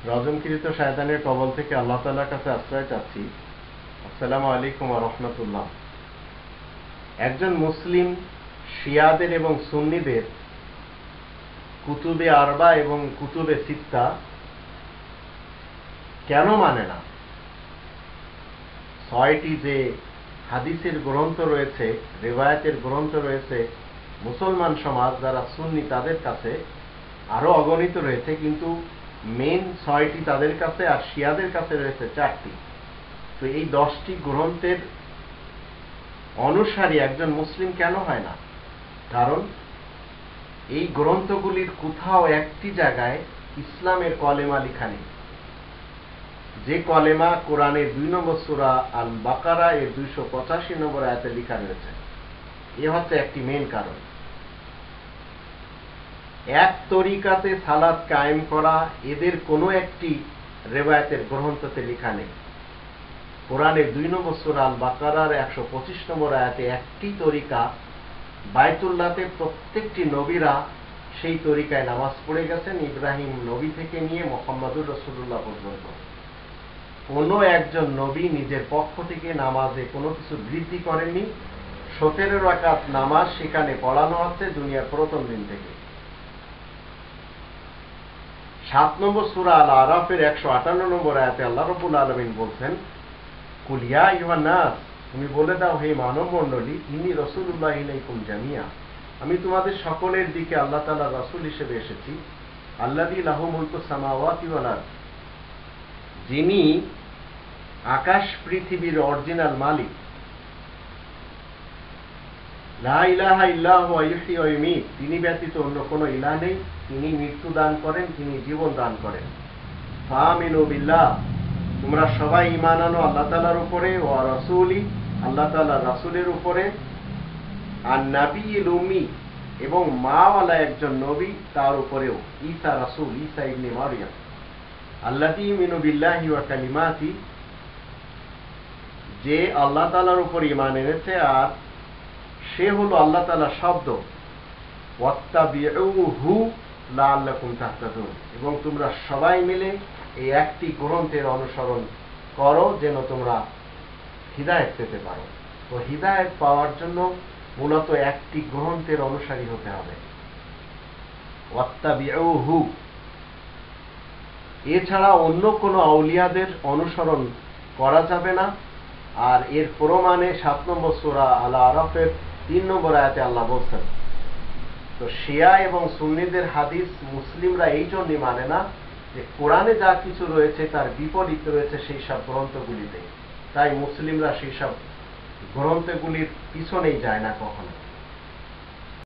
রজমকৃত শয়তানের কবল থেকে আল্লাহ তাআলার কাছে আশ্রয় চাচ্ছি। আসসালামু আলাইকুম ওয়া রাহমাতুল্লাহ। একজন মুসলিম শিয়াদের এবং সুন্নিদের কুতুবে আরবা এবং কুতুবে সিত্তা কেন মানে না? ছয়টি যে হাদিসের গ্রন্থ রয়েছে, রিওয়ায়াতের গ্রন্থ রয়েছে, মুসলমান সমাজ যারা সুন্নি তাদের কাছে আরো অগণিত রয়েছে, কিন্তু মেন ছয়টি তাদের কাছে, আর শিয়াদের কাছে রয়েছে চারটি। তো এই 10টি গ্রন্থের অনুসারী একজন মুসলিম কেন হয় না? কারণ এই গ্রন্থগুলির কোথাও একটি জায়গায় ইসলামের কলেমা লেখা নেই, যে কলেমা কোরআনের 2 নম্বর সূরা আল বাকারা এর 285 নম্বর আয়াতে লেখা রয়েছে। এ হচ্ছে একটি মেন কারণ। এক তরিকাতে সালাত কায়েম করা এদের কোনো একটি রিওয়ায়াতের গ্রন্থতে লেখা নেই। কোরআনের 2 নম্বর সূরা আল বাকারার 125 নম্বর আয়াতে একটি তরিকা, বাইতুল্লাহতে প্রত্যেকটি নবীরা সেই তরিকায় নামাজ পড়ে গেছেন, ইব্রাহিম নবী থেকে নিয়ে মুহাম্মদুর রাসূলুল্লাহ পর্যন্ত। কোনো একজন নবী নিজের পক্ষ থেকে নামাজে কোনো কিছু বৃদ্ধি করেননি। 17 রাকাত নামাজ সেখানে পড়ানো হচ্ছে দুনিয়ার প্রথম দিন থেকে। 7 নম্বর সূরা আল আরাফের 158 নম্বর আয়াতে আল্লাহ রাব্বুল আলামিন বলছেন, কুল ইয়া আইয়ুহান নাস, তুমি বলে দাও হে মানব মণ্ডলী, ইন্নী রাসূলুল্লাহি ইলাইকুম জামিয়া, আমি তোমাদের সকলের দিকে আল্লাহ তাআলার রাসূল হিসেবে এসেছি। আল্লাযী লাহু মুলকুস সামাওয়াতি ওয়াল আরদ, যিনি আকাশ পৃথিবীর অরিজিনাল মালিক। লা ইলাহা ইল্লা হুয়া ইহয়ি ওয়া ইউমীত, তিনি ব্যতীত অন্য কোনো ইলাহ নেই, তিনি মৃত্যু দান করেন, তিনি জীবন দান করেন। ফাআমিনু বিল্লাহ, তোমরা সবাই ঈমান আনো আল্লাহ তাআলার উপরে, ওয়া রাসূলি, আল্লাহ তাআলার রাসূলের উপরে, আর নাবিয়ুল উম্মি, এবং মাওয়ালা একজন নবী তার উপরেও, ঈসা রাসূল, ঈসা ইবনে মারইয়াম। আল্লাযী ইউমিনু বিল্লাহি ওয়া কালিমাতি, যে আল্লাহ তাআলার উপর ঈমান এনেছে আর সে হলো আল্লাহ তাআলার শব্দ। ওয়াত্তাবিউহু লাআল্লাকুম তাহতাদুন, এবং তোমরা সবাই মিলে এই একটি গ্রন্থের অনুসরণ করো যেন তোমরা হিদায়াত পেতে পারো। তো হিদায়াত পাওয়ার জন্য মূলত একটি গ্রন্থের অনুসারী হতে হবে। ওয়াত্তাবিউহু, এছাড়া অন্য কোনো আউলিয়াদের অনুসরণ করা যাবে না। আর এর প্রমাণে 7 নম্বর সূরা আল আরাফের 3 নম্বর আয়াতে আল্লাহ বলছেন। তো শিয়া এবং সুন্নিদের হাদিস মুসলিমরা এই জন্যই মানে না যে কোরআনে যা কিছু রয়েছে তার বিপরীত রয়েছে সেই সব গ্রন্থগুলিতে, তাই মুসলিমরা সেই সব গ্রন্থগুলির পিছনেই যায় না কখনো।